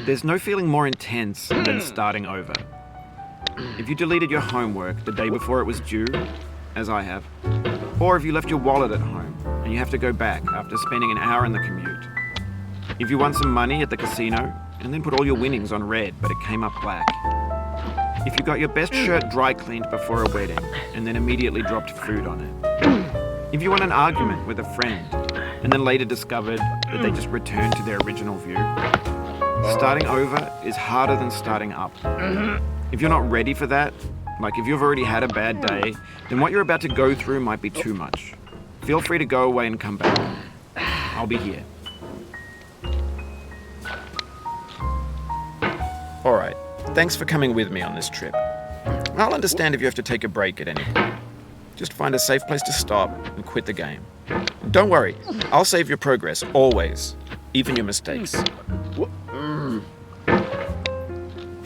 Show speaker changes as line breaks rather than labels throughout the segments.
There's no feeling more intense than starting over. If you deleted your homework the day before it was due, as I have, or if you left your wallet at home and you have to go back after spending an hour in the commute. If you won some money at the casino and then put all your winnings on red but it came up black. If you got your best shirt dry cleaned before a wedding and then immediately dropped food on it. If you won an argument with a friend and then later discovered that they just returned to their original view. Starting over is harder than starting up. If you're not ready for that, like if you've already had a bad day, then what you're about to go through might be too much. Feel free to go away and come back. I'll be here. Alright, thanks for coming with me on this trip. I'll understand if you have to take a break at any point. Just find a safe place to stop and quit the game. Don't worry, I'll save your progress, always. Even your mistakes.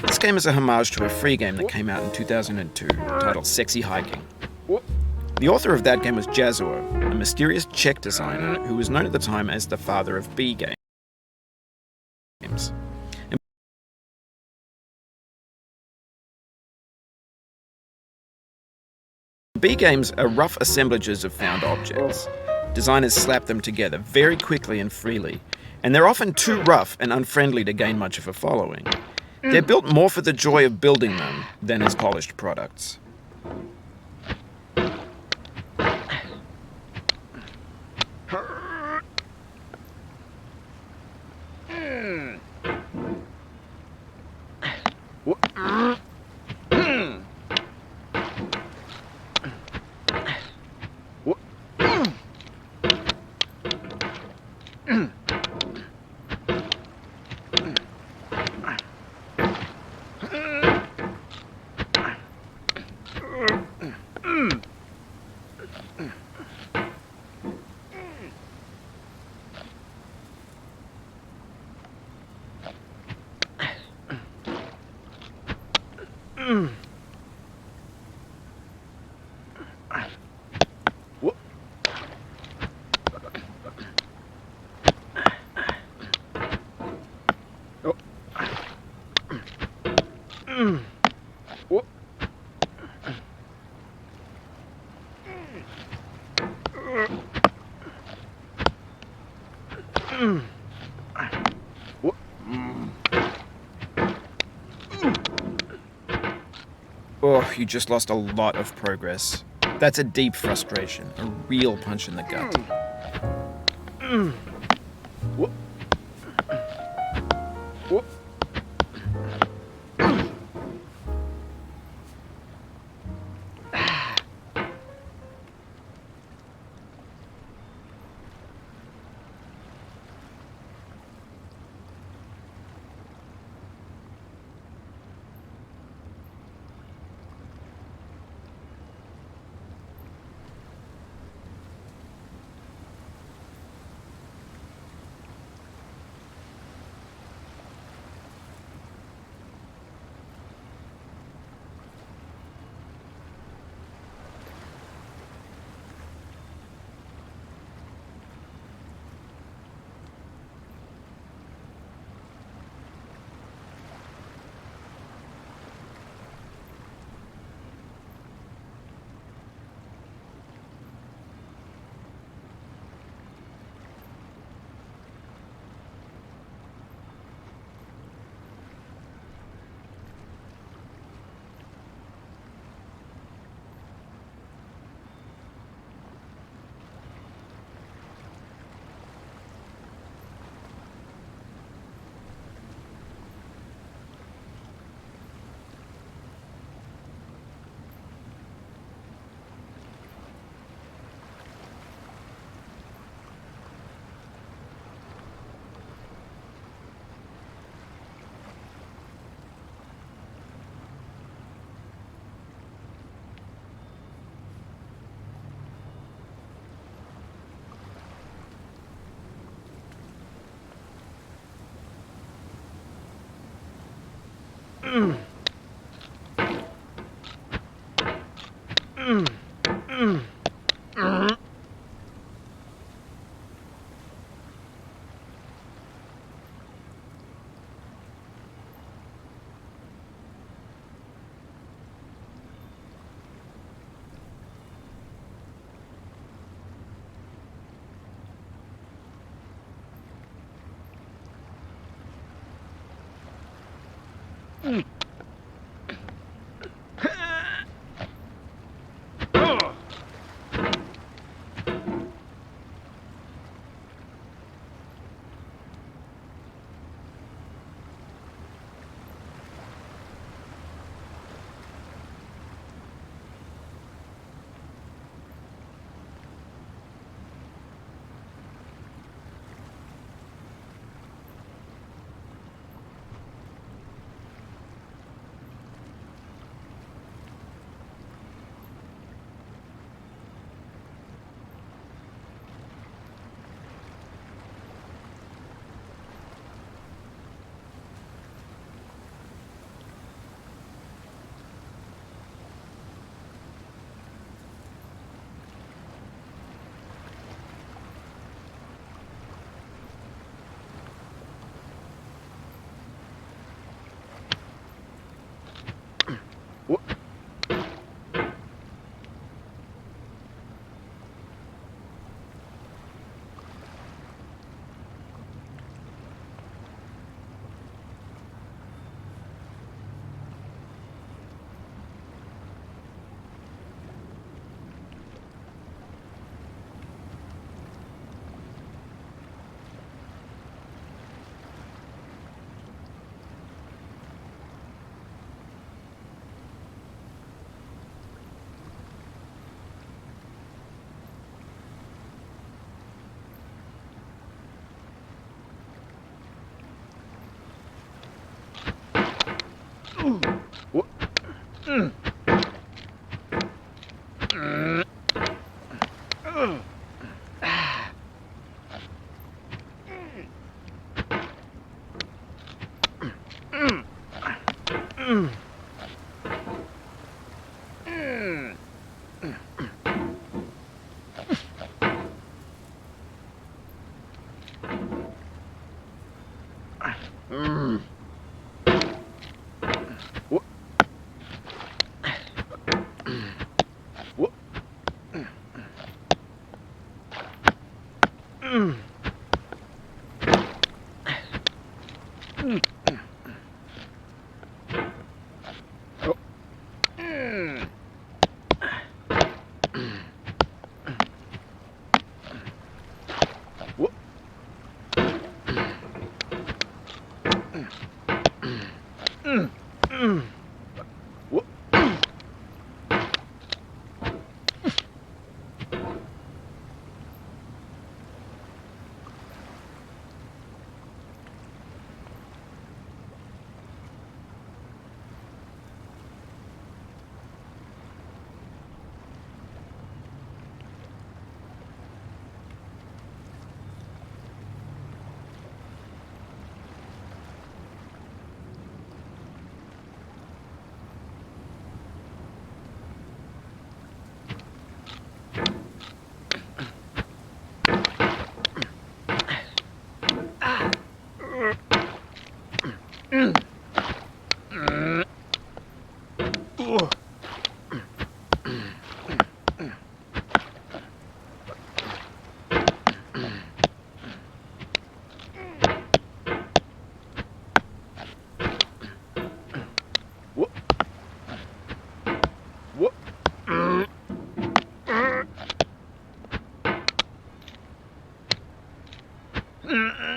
This game is a homage to a free game that came out in 2002, titled Sexy Hiking. The author of that game was Jazuo, a mysterious Czech designer who was known at the time as the father of B games. B games are rough assemblages of found objects. Designers slap them together very quickly and freely, and they're often too rough and unfriendly to gain much of a following. They're built more for the joy of building them than as polished products. Oh, you just lost a lot of progress. That's a deep frustration, a real punch in the gut.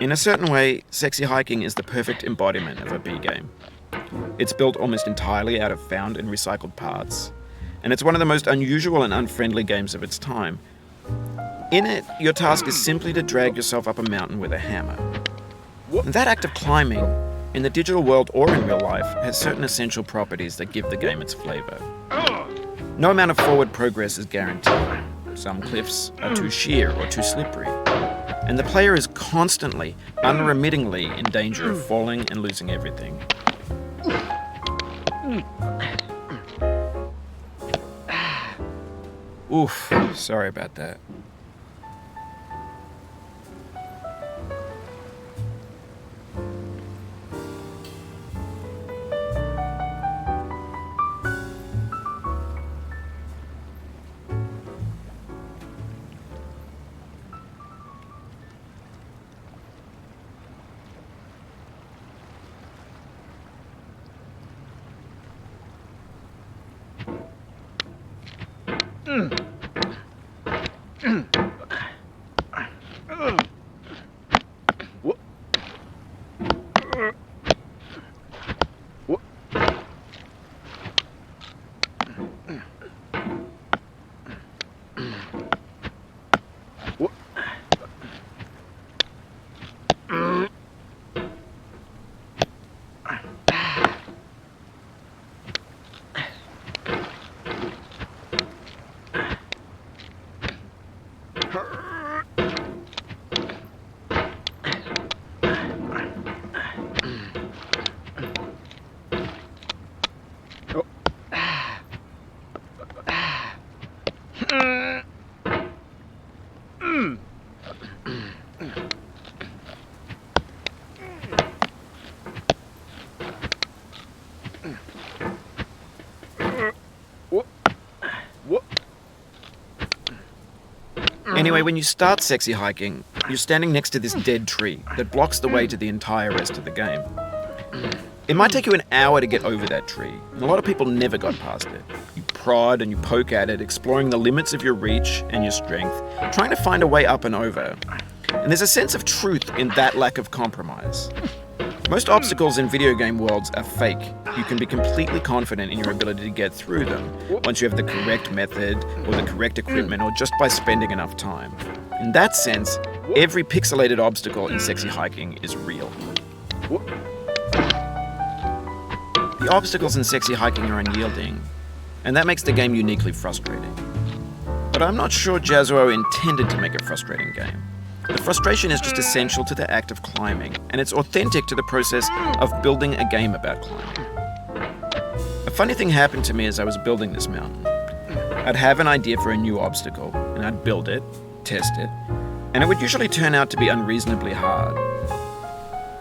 In a certain way, Sexy Hiking is the perfect embodiment of a B game. It's built almost entirely out of found and recycled parts, and it's one of the most unusual and unfriendly games of its time. In it, your task is simply to drag yourself up a mountain with a hammer. And that act of climbing, in the digital world or in real life, has certain essential properties that give the game its flavor. No amount of forward progress is guaranteed. Some cliffs are too sheer or too slippery, and the player is constantly, unremittingly in danger of falling and losing everything. Oof, sorry about that. Anyway, when you start Sexy Hiking, you're standing next to this dead tree that blocks the way to the entire rest of the game. It might take you an hour to get over that tree, and a lot of people never got past it. You prod and you poke at it, exploring the limits of your reach and your strength, trying to find a way up and over. And there's a sense of truth in that lack of compromise. Most obstacles in video game worlds are fake. You can be completely confident in your ability to get through them once you have the correct method or the correct equipment or just by spending enough time. In that sense, every pixelated obstacle in Sexy Hiking is real. The The obstacles in sexy hiking are unyielding, and that makes the game uniquely frustrating. But I'm not sure Jazzuo intended to make a frustrating game. The frustration is just essential to the act of climbing, and it's authentic to the process of building a game about climbing. A funny thing happened to me as I was building this mountain. I'd have an idea for a new obstacle, and I'd build it, test it, and it would usually turn out to be unreasonably hard.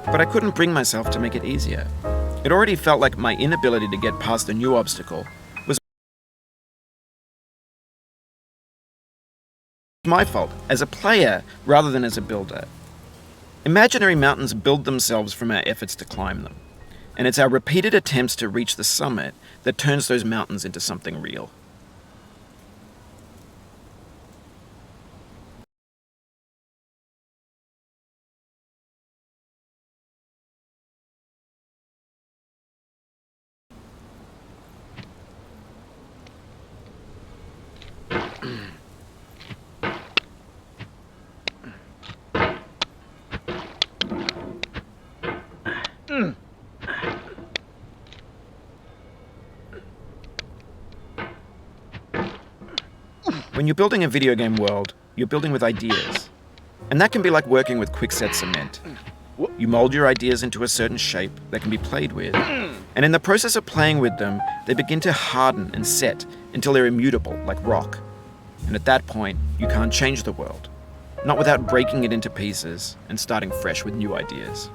But I couldn't bring myself to make it easier. It already felt like my inability to get past the new obstacle was my fault, as a player rather than as a builder. Imaginary mountains build themselves from our efforts to climb them, and it's our repeated attempts to reach the summit that turns those mountains into something real. When you're building a video game world, you're building with ideas. And that can be like working with quickset cement. You mold your ideas into a certain shape that can be played with, and in the process of playing with them, they begin to harden and set until they're immutable, like rock. And at that point, you can't change the world, not without breaking it into pieces and starting fresh with new ideas.